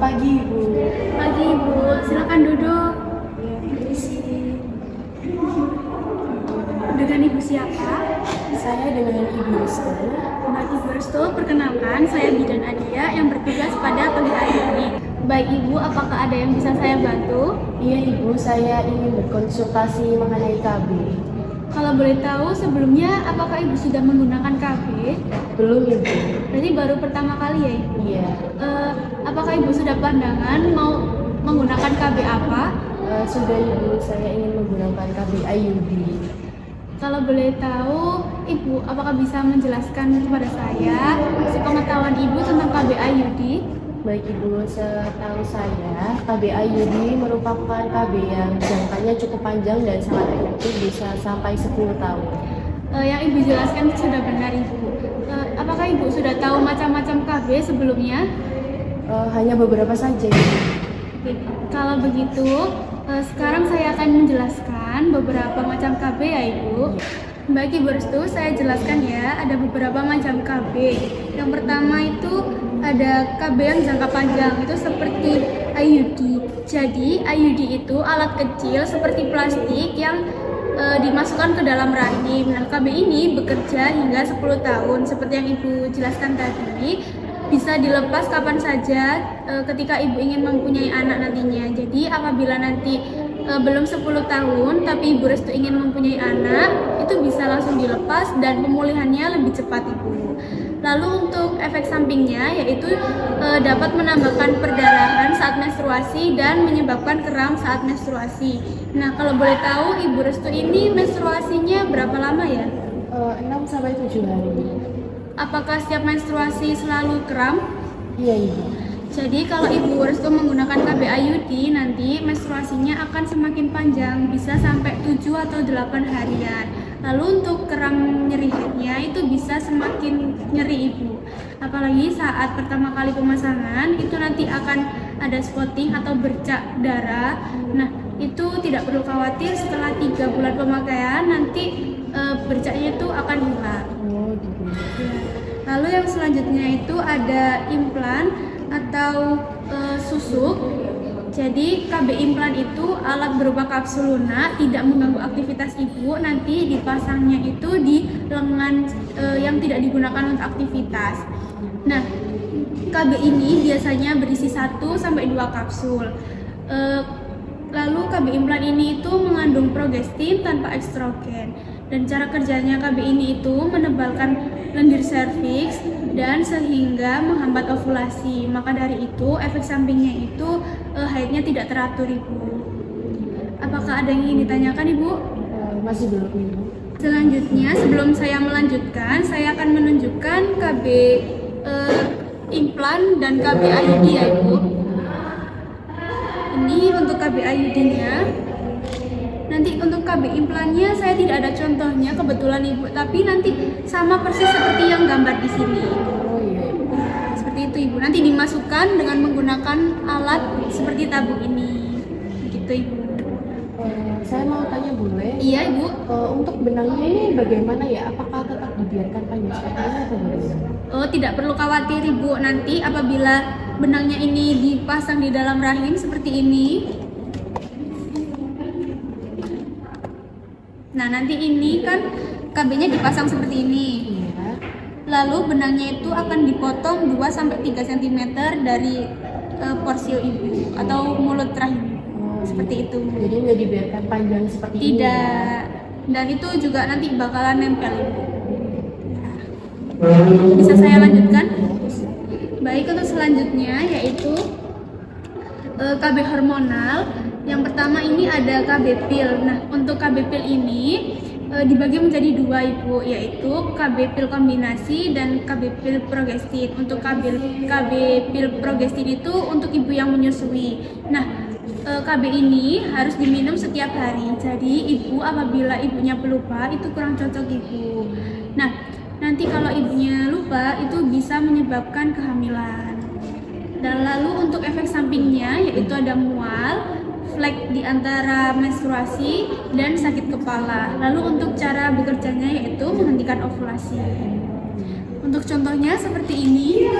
pagi, Ibu. Pagi Ibu, silakan duduk. Ya, permisi. Dengan Ibu siapa? Saya dengan Ibu Restu. Baik Ibu Restu, perkenalkan saya Bidan Adia yang bertugas pada pagi hari ini. Baik Ibu, apakah ada yang bisa saya bantu? Iya, Ibu, saya ingin berkonsultasi mengenai KB. Kalau boleh tahu sebelumnya apakah Ibu sudah menggunakan KB? Belum, Ibu. Berarti baru pertama kali ya Ibu? Iya. Apakah Ibu sudah pandangan mau menggunakan KB apa? Sudah, Ibu, saya ingin menggunakan KB IUD. Kalau boleh tahu, Ibu apakah bisa menjelaskan kepada saya sepengetahuan Ibu tentang KB IUD? Baik, Ibu, setahu saya, KB IUD merupakan KB yang jangkanya cukup panjang dan sangat efektif, bisa sampai 10 tahun. Yang Ibu jelaskan sudah benar Ibu. Apakah Ibu sudah tahu macam-macam KB sebelumnya? Hanya beberapa saja, Ibu. Oke, kalau begitu, sekarang saya akan menjelaskan beberapa macam KB ya Ibu. Baik Ibu Restu, saya jelaskan ya, ada beberapa macam KB. Yang pertama itu ada KB yang jangka panjang, itu seperti IUD. Jadi IUD itu alat kecil seperti plastik yang dimasukkan ke dalam rahim. Nah, KB ini bekerja hingga 10 tahun seperti yang Ibu jelaskan tadi. Bisa dilepas kapan saja ketika Ibu ingin mempunyai anak nantinya. Jadi apabila nanti belum 10 tahun tapi Ibu Restu ingin mempunyai anak, itu bisa langsung dilepas dan pemulihannya lebih cepat Ibu. Lalu untuk efek sampingnya yaitu dapat menambahkan perdarahan saat menstruasi dan menyebabkan kram saat menstruasi. Nah, kalau boleh tahu Ibu Restu ini menstruasinya berapa lama ya? 6-7 hari. Apakah setiap menstruasi selalu kram? Iya, Ibu. Jadi kalau Ibu Restu menggunakan KB IUD, nanti menstruasinya akan semakin panjang, bisa sampai 7 atau 8 harian. Lalu untuk kram nyeri headnya itu bisa semakin nyeri Ibu. Apalagi saat pertama kali pemasangan, itu nanti akan ada spotting atau bercak darah. Nah, itu tidak perlu khawatir, setelah 3 bulan pemakaian nanti bercaknya itu akan hilang. Oh, gitu. Lalu yang selanjutnya itu ada implan atau susuk. Jadi KB implan itu alat berupa kapsul lunak, tidak mengganggu aktivitas Ibu. Nanti dipasangnya itu di lengan yang tidak digunakan untuk aktivitas. Nah, KB ini biasanya berisi 1-2 kapsul. Lalu KB implan ini itu mengandung progestin tanpa estrogen. Dan cara kerjanya KB ini itu menebalkan lendir serviks dan sehingga menghambat ovulasi. Maka dari itu efek sampingnya itu haidnya tidak teratur Ibu. Apakah ada yang ingin ditanyakan Ibu? Masih belum, Ibu. Selanjutnya sebelum saya melanjutkan, saya akan menunjukkan KB implan dan KB IUD ya Ibu. Ini untuk KB IUD-nya. Nanti untuk KB implannya saya tidak ada contohnya kebetulan Ibu, tapi nanti sama persis seperti yang gambar di sini. Oh, iya, Ibu. Seperti itu Ibu. Nanti dimasukkan dengan menggunakan alat seperti tabung ini. Gitu Ibu. Saya mau tanya, boleh? Iya Ibu. Untuk benangnya ini bagaimana ya? Apakah tetap dibiarkan panjang seperti ini atau bagaimana? Tidak perlu khawatir Ibu. Nanti apabila benangnya ini dipasang di dalam rahim seperti ini. Nah, nanti ini kan KB-nya dipasang seperti ini. Iya. Lalu benangnya itu akan dipotong 2-3 cm dari porsi Ibu atau mulut rahim. Seperti itu. Jadi nggak dibiarkan panjang seperti ini? Tidak. Dan itu juga nanti bakalan nempel Ibu. Bisa saya lanjutkan? Baik, untuk selanjutnya yaitu KB hormonal. Yang pertama ini ada KB pil. Nah, untuk KB pil ini dibagi menjadi 2 Ibu, yaitu KB pil kombinasi dan KB pil progestin. Untuk KB pil progestin itu untuk ibu yang menyusui. Nah, KB ini harus diminum setiap hari. Jadi ibu apabila ibunya pelupa itu kurang cocok Ibu. Nah, nanti kalau ibunya lupa itu bisa menyebabkan kehamilan. Dan lalu untuk efek sampingnya yaitu ada mual, flek di antara menstruasi, dan sakit kepala. Lalu untuk cara bekerjanya yaitu menghentikan ovulasi. Untuk contohnya seperti ini.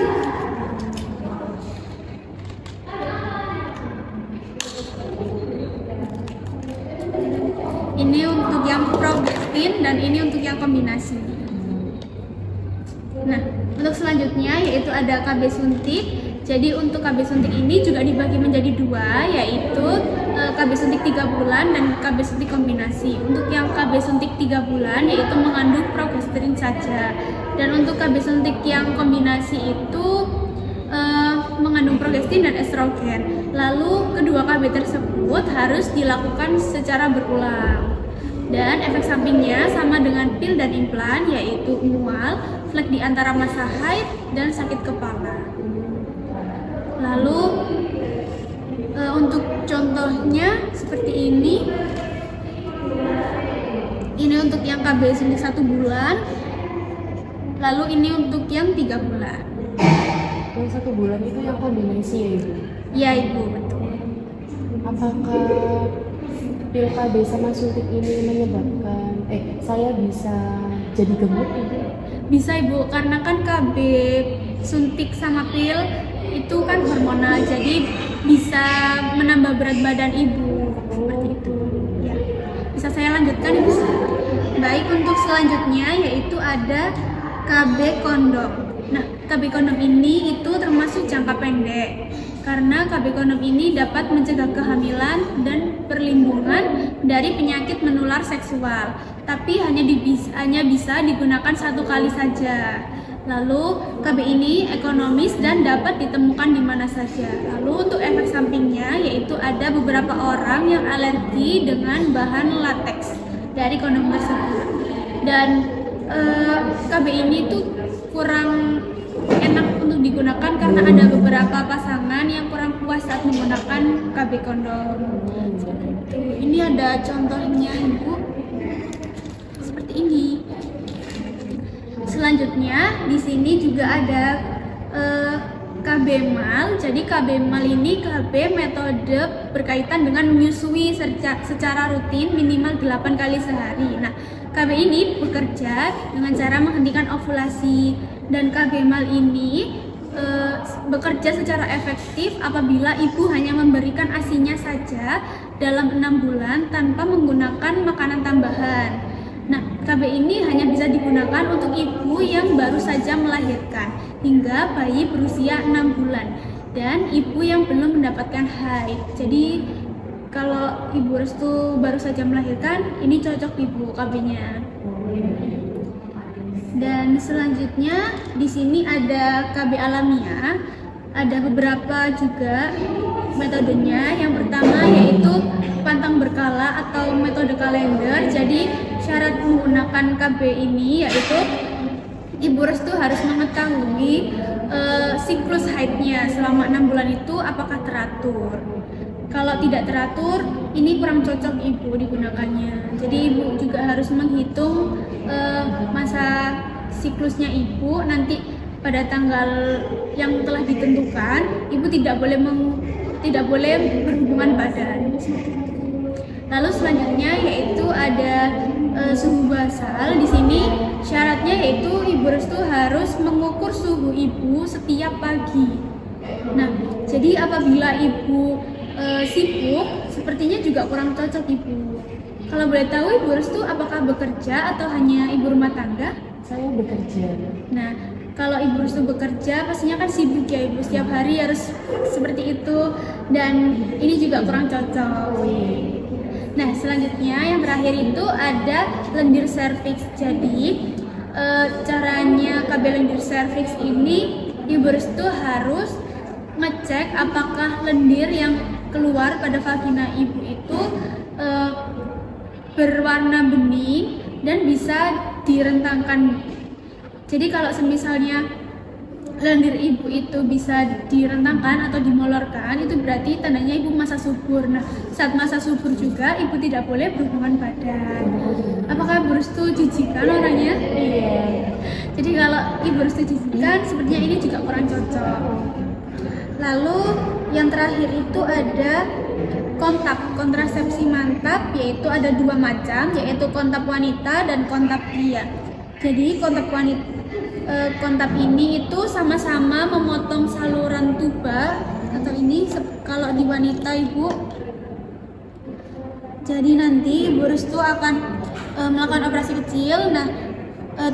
rutin dan ini untuk yang kombinasi. Nah, untuk selanjutnya yaitu ada KB suntik. Jadi untuk KB suntik ini juga dibagi menjadi dua, yaitu KB suntik 3 bulan dan KB suntik kombinasi. Untuk yang KB suntik 3 bulan yaitu mengandung progesterin saja. Dan untuk KB suntik yang kombinasi itu mengandung progesterin dan estrogen. Lalu kedua KB tersebut harus dilakukan secara berulang. Dan efek sampingnya sama dengan pil dan implan, yaitu mual, flek di antara masa haid, dan sakit kepala. Lalu untuk contohnya seperti ini. Ini untuk yang KB suntik 1 bulan. Lalu ini untuk yang 3 bulan. Yang 1 bulan itu yang kombinasi ya Ibu? Ya Ibu, betul. Apakah pil KB sama suntik ini menyebabkan saya bisa jadi gemuk Ibu? Bisa Ibu, karena kan KB suntik sama pil itu kan hormonal, jadi bisa menambah berat badan Ibu. Seperti itu ya. Bisa saya lanjutkan Ibu? Baik, untuk selanjutnya yaitu ada KB kondom. Nah, KB kondom ini itu termasuk jangka pendek karena KB kondom ini dapat mencegah kehamilan dan perlindungan dari penyakit menular seksual, tapi hanya bisa digunakan 1 kali saja. Lalu KB ini ekonomis dan dapat ditemukan di mana saja. Lalu untuk efek sampingnya yaitu ada beberapa orang yang alergi dengan bahan lateks dari kondom tersebut. Dan KB ini tuh kurang enak untuk digunakan karena ada beberapa pasangan yang kurang puas saat menggunakan KB kondom. Ini ada contohnya Ibu, seperti ini. Selanjutnya di sini juga ada KB mal. Jadi KB mal ini KB metode berkaitan dengan menyusui secara rutin minimal 8 kali sehari. Nah, KB ini bekerja dengan cara menghentikan ovulasi, dan KB mal ini bekerja secara efektif apabila ibu hanya memberikan ASI-nya saja dalam 6 bulan tanpa menggunakan makanan tambahan. Nah, KB ini hanya bisa digunakan untuk ibu yang baru saja melahirkan hingga bayi berusia 6 bulan dan ibu yang belum mendapatkan haid. Jadi kalau ibu restu baru saja melahirkan, ini cocok ibu KB-nya. Dan selanjutnya di sini ada KB alamiah. Ada beberapa juga metodenya. Yang pertama yaitu pantang berkala atau metode kalender. Jadi syarat menggunakan KB ini yaitu ibu restu harus mengetahui siklus haidnya selama 6 bulan itu apakah teratur. Kalau tidak teratur, ini kurang cocok ibu digunakannya. Jadi ibu juga harus menghitung masa siklusnya ibu. Nanti pada tanggal yang telah ditentukan, ibu tidak boleh berhubungan badan. Lalu selanjutnya yaitu ada suhu basal. Di sini syaratnya yaitu ibu restu harus mengukur suhu ibu setiap pagi. Nah, jadi apabila ibu sibuk, sepertinya juga kurang cocok ibu. Kalau boleh tahu ibu restu apakah bekerja atau hanya ibu rumah tangga? Saya bekerja. Nah, kalau ibu restu bekerja pastinya kan sibuk ya ibu, setiap hari harus seperti itu, dan ini juga kurang cocok. Nah, selanjutnya yang terakhir itu ada lendir serviks. Jadi caranya KB lendir serviks ini ibu restu harus ngecek apakah lendir yang keluar pada vagina ibu itu berwarna bening dan bisa direntangkan. Jadi kalau semisalnya lendir ibu itu bisa direntangkan atau dimolorkan, itu berarti tandanya ibu masa subur. Nah, saat masa subur juga ibu tidak boleh berhubungan badan. Apakah ibu restu jijikan orangnya? Iya. Jadi kalau ibu restu jijikan, sepertinya ini juga kurang cocok. Lalu yang terakhir itu ada kontrasepsi mantap, yaitu ada 2 macam, yaitu kontap wanita dan kontap pria. Jadi kontap ini itu sama-sama memotong saluran tuba, atau ini kalau di wanita ibu. Jadi nanti ibu restu akan melakukan operasi kecil. Nah,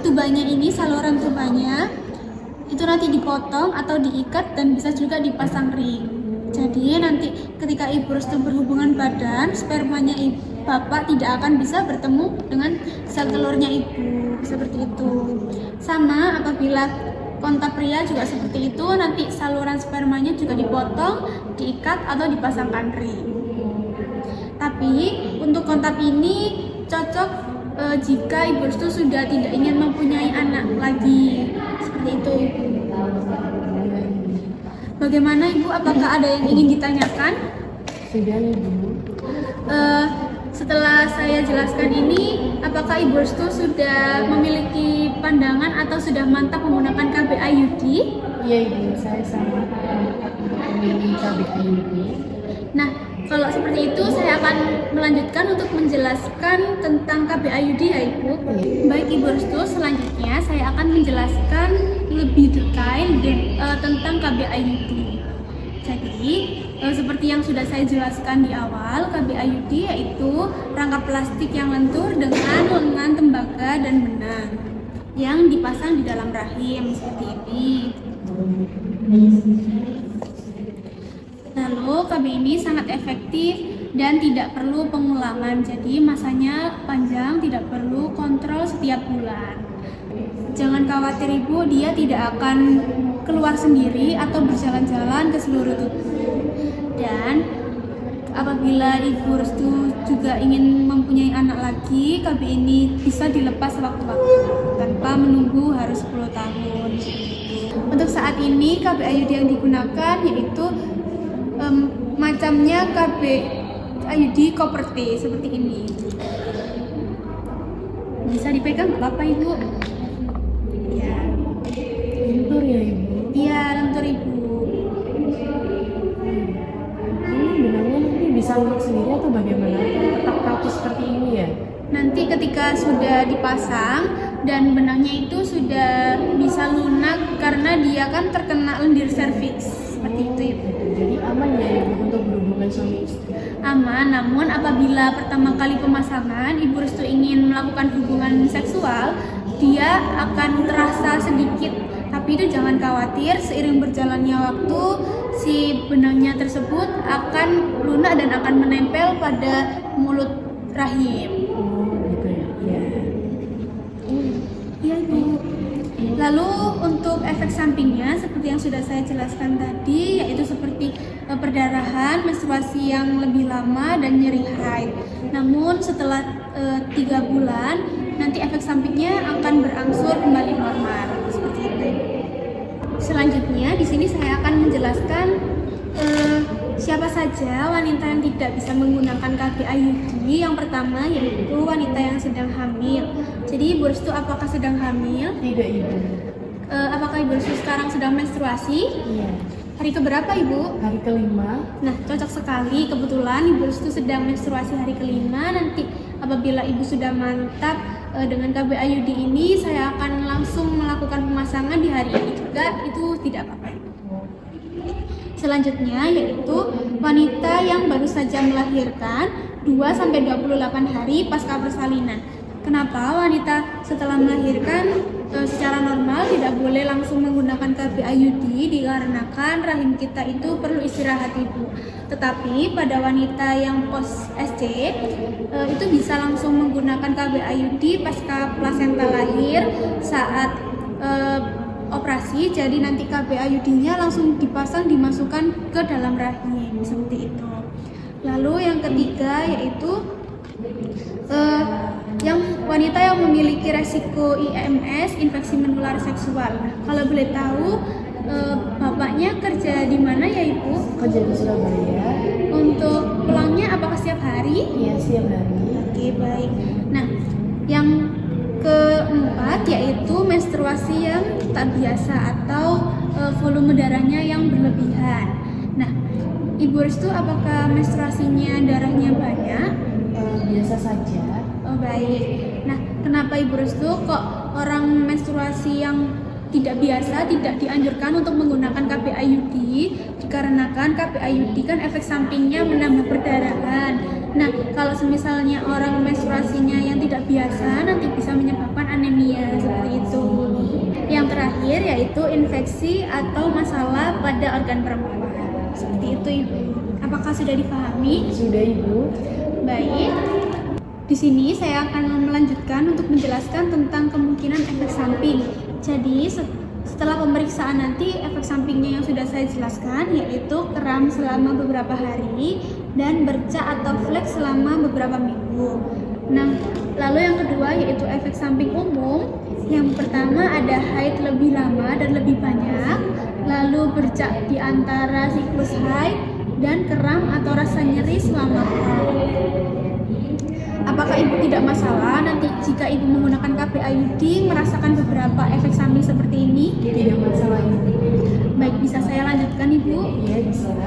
tubanya ini, saluran tubanya itu nanti dipotong atau diikat dan bisa juga dipasang ring. Jadi nanti ketika ibu restu berhubungan badan, spermanya bapak tidak akan bisa bertemu dengan sel telurnya ibu, seperti itu. Sama apabila kontak pria juga seperti itu, nanti saluran spermanya juga dipotong, diikat atau dipasangkan ring. Tapi untuk kontak ini cocok jika ibu restu sudah tidak ingin mempunyai anak lagi, seperti itu ibu. Bagaimana ibu? Apakah ada yang ingin ditanyakan? Sudah ibu. Setelah saya jelaskan ini, apakah ibu restu sudah memiliki pandangan atau sudah mantap menggunakan KB IUD? Iya ibu, saya sangat memilih KB IUD. Nah, kalau seperti itu saya akan melanjutkan untuk menjelaskan tentang KB IUD ya ibu. Baik ibu restu, selanjutnya saya akan menjelaskan lebih detail tentang KB IUD. Jadi, seperti yang sudah saya jelaskan di awal, KB IUD yaitu rangka plastik yang lentur dengan lengan tembaga dan benang yang dipasang di dalam rahim seperti ini. Lalu KB ini sangat efektif dan tidak perlu pengulangan, jadi masanya panjang, tidak perlu kontrol setiap bulan. Jangan khawatir ibu, dia tidak akan keluar sendiri atau berjalan-jalan ke seluruh tubuh. Dan apabila ibu restu juga ingin mempunyai anak lagi, KB ini bisa dilepas sewaktu-waktu tanpa menunggu harus 10 tahun. Untuk saat ini KB IUD yang digunakan yaitu macamnya KB IUD Copper T seperti ini. Bisa dipegang nggak apa-apa ibu? Ya. Lentur ya ibu. Iya, lentur ibu. Ini benangnya nanti bisa lunak sendiri atau bagaimana? Tetap kaku seperti ini ya? Nanti ketika sudah dipasang dan benangnya itu sudah bisa lunak karena dia kan terkena lendir serviks seperti itu ibu. Jadi aman ya ibu untuk berhubungan suami istri? Aman, namun apabila pertama kali pemasangan ibu restu ingin melakukan hubungan seksual, dia akan terasa sedikit. Tapi itu jangan khawatir, seiring berjalannya waktu si benangnya tersebut akan lunak dan akan menempel pada mulut rahim. Oh gitu ya? Iya. Iya ibu. Lalu untuk efek sampingnya seperti yang sudah saya jelaskan tadi, yaitu seperti perdarahan, menstruasi yang lebih lama dan nyeri haid. Namun setelah 3 bulan nanti efek sampingnya akan berangsur kembali normal seperti itu. Selanjutnya di sini saya akan menjelaskan siapa saja wanita yang tidak bisa menggunakan KB IUD. Yang pertama yaitu wanita yang sedang hamil. Jadi ibu restu apakah sedang hamil? Tidak ibu. Apakah ibu restu sekarang sedang menstruasi? Iya. Hari keberapa ibu? Hari kelima. Nah, cocok sekali. Kebetulan ibu restu sedang menstruasi hari kelima. Nanti apabila ibu sudah mantap dengan KB IUD ini, saya akan langsung melakukan pemasangan di hari ini juga. Itu tidak apa-apa. Selanjutnya yaitu wanita yang baru saja melahirkan 2-28 hari pasca persalinan. Kenapa wanita setelah melahirkan secara normal tidak boleh langsung menggunakan KB IUD? Dikarenakan rahim kita itu perlu istirahat ibu. Tetapi pada wanita yang post SC itu bisa langsung menggunakan KB IUD pasca plasenta lahir saat operasi. Jadi nanti KB IUD-nya langsung dipasang, dimasukkan ke dalam rahim seperti itu. Lalu yang ketiga yaitu yang wanita yang memiliki resiko IMS, infeksi menular seksual. Nah, kalau boleh tahu bapaknya kerja di mana ya ibu? Kerja di Surabaya. Untuk pulangnya apakah setiap hari? Iya setiap hari. Oke baik. Nah, yang keempat yaitu menstruasi yang tak biasa atau volume darahnya yang berlebihan. Nah, ibu restu apakah menstruasinya darahnya banyak? Biasa saja. Oh baik. Nah, kenapa ibu restu kok orang menstruasi yang tidak biasa tidak dianjurkan untuk menggunakan KB IUD? Dikarenakan KB IUD kan efek sampingnya menambah perdarahan Nah, kalau misalnya orang menstruasinya yang tidak biasa nanti bisa menyebabkan anemia seperti itu. Yang terakhir yaitu infeksi atau masalah pada organ perempuan. Seperti itu, Ibu. Apakah sudah dipahami? Sudah, Ibu. Baik. Di sini saya akan melanjutkan untuk menjelaskan tentang kemungkinan efek samping. Jadi, setelah pemeriksaan nanti efek sampingnya yang sudah saya jelaskan yaitu kram selama beberapa hari dan bercak atau flek selama beberapa minggu. Nah, lalu yang kedua yaitu efek samping umum. Yang pertama ada haid lebih lama dan lebih banyak, lalu bercak di antara siklus haid dan kram atau rasa nyeri selama haid. Apakah Ibu tidak masalah nanti jika Ibu menggunakan KB IUD merasakan beberapa efek samping seperti ini? Tidak masalah, Ibu. Baik, bisa saya lanjutkan, Ibu? Iya, bisa.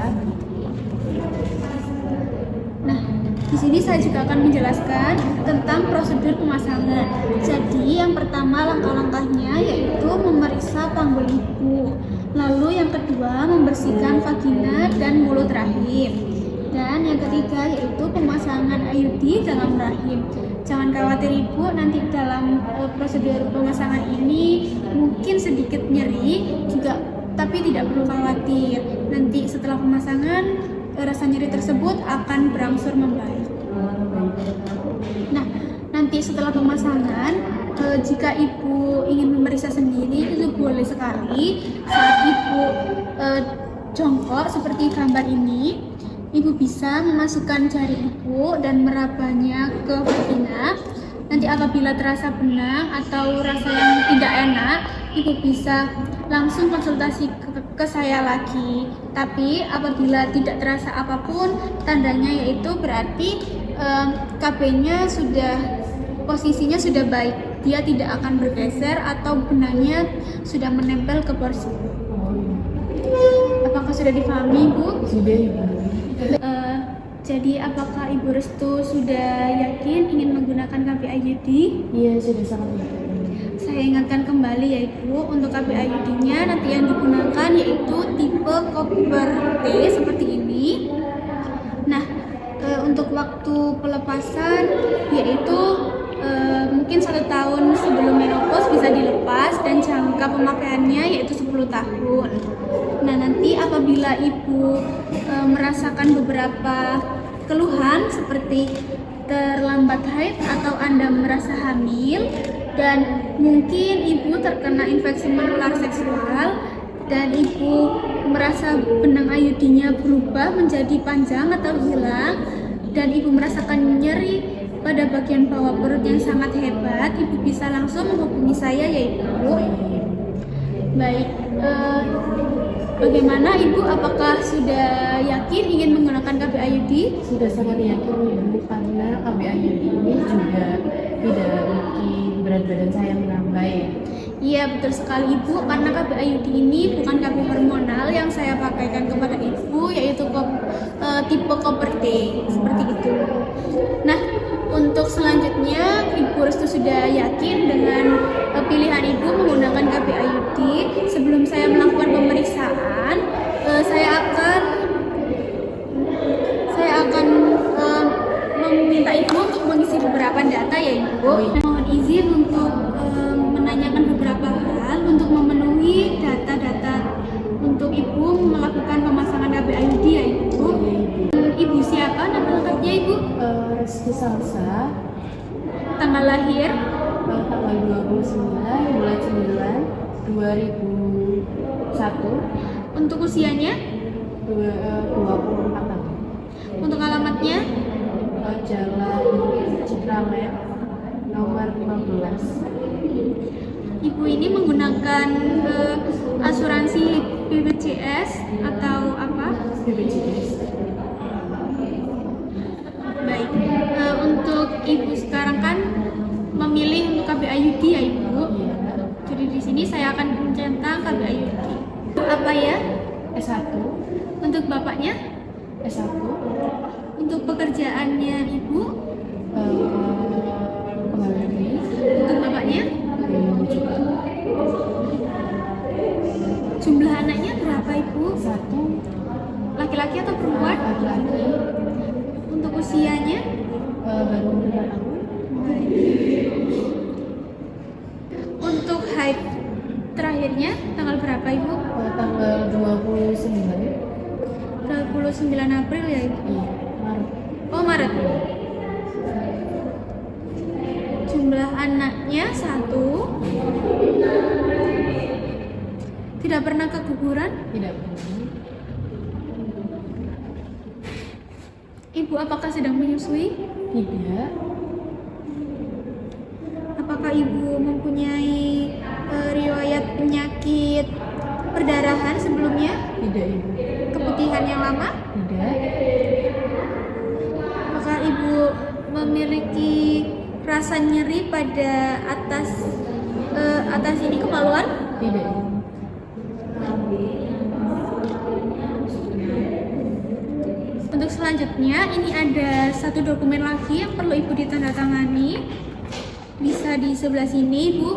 Nah, di sini saya juga akan menjelaskan tentang prosedur pemasangan. Jadi, yang pertama langkah-langkahnya yaitu memeriksa panggul ibu. Lalu yang kedua membersihkan vagina dan mulut rahim. Dan yang ketiga yaitu pemasangan IUD dalam rahim. Jangan khawatir Ibu, nanti dalam prosedur pemasangan ini mungkin sedikit nyeri juga, tapi tidak perlu khawatir. Nanti setelah pemasangan rasa nyeri tersebut akan berangsur membaik. Nah, nanti setelah pemasangan jika Ibu ingin memeriksa sendiri itu boleh sekali saat Ibu jongkok seperti gambar ini. Ibu bisa memasukkan jari Ibu dan merabanya ke vagina. Nanti apabila terasa benang atau rasa yang tidak enak, Ibu bisa langsung konsultasi ke saya lagi. Tapi apabila tidak terasa apapun, tandanya yaitu berarti KB-nya posisinya sudah baik. Dia tidak akan bergeser atau benangnya sudah menempel ke porsi. Apakah sudah dipahami, Bu? Sudah, Ibu. Jadi apakah Ibu Restu sudah yakin ingin menggunakan KB IUD? Iya, sudah sangat yakin. Saya ingatkan kembali ya Ibu, untuk KB IUD-nya nanti yang digunakan yaitu tipe Copper T seperti ini. Nah, untuk waktu pelepasan yaitu mungkin 1 tahun sebelum menopause bisa dilepas dan jangka pemakaiannya yaitu 10 tahun. Nah, nanti apabila Ibu merasakan beberapa keluhan seperti terlambat haid atau Anda merasa hamil dan mungkin Ibu terkena infeksi menular seksual dan Ibu merasa benang IUD-nya berubah menjadi panjang atau hilang dan Ibu merasakan nyeri pada bagian bawah perut yang sangat hebat, Ibu bisa langsung menghubungi saya ya Ibu. Baik, bagaimana Ibu? Apakah sudah yakin ingin menggunakan KB IUD? Sudah sangat yakin, Ibu, karena KB IUD ini juga tidak bikin berat badan saya menambah ya. Iya, betul sekali Ibu, karena KB IUD ini bukan KB hormonal yang saya pakaikan kepada Ibu, yaitu tipe Copper T, seperti itu. Nah, untuk selanjutnya Ibu Restu sudah yakin dengan pilihan Ibu menggunakan KB IUD. Sebelum saya melakukan pemeriksaan, saya akan meminta Ibu untuk mengisi beberapa data ya Ibu. Mohon izin untuk menanyakan beberapa hal untuk memenuhi data-data untuk Ibu melakukan pemasangan KB IUD ya Ibu. Ibu siapa nama lengkapnya Ibu? Restu Salsa. Tanggal lahir? Tanggal 29 bulan 9 2001. Untuk usianya? 24 tahun. Untuk alamatnya? Jalan Cikramet nomor 15. Ibu ini menggunakan asuransi BPJS atau apa? BPJS. Baik, untuk Ibu sekarang kan memilih untuk KB IUD ya Ibu. Jadi di sini saya akan mencetak KB IUD. Apa ya? S1. Untuk bapaknya? S1. Untuk pekerjaannya Ibu? Pegawai negeri. Untuk bapaknya? Juga. Jumlah anaknya berapa Ibu? 1. Laki-laki atau perempuan? Laki-laki. Untuk usianya? usianya? Baru 5 tahun. Untuk haid terakhirnya tanggal berapa Ibu? Tanggal 29. 29 April ya Ibu? Iya, Maret. Oh Maret. Jumlah anaknya 1. Tidak pernah keguguran. Tidak pernah. Ibu apakah sedang menyusui? Tidak. Apakah ibu mempunyai riwayat penyakit perdarahan sebelumnya? Tidak, Ibu. Keputihan yang lama? Tidak. Apakah ibu memiliki rasa nyeri pada atas ini kemaluan? Tidak, Ibu. Untuk selanjutnya ini ada satu dokumen lagi yang perlu ibu ditandatangani. Bisa di sebelah sini Ibu.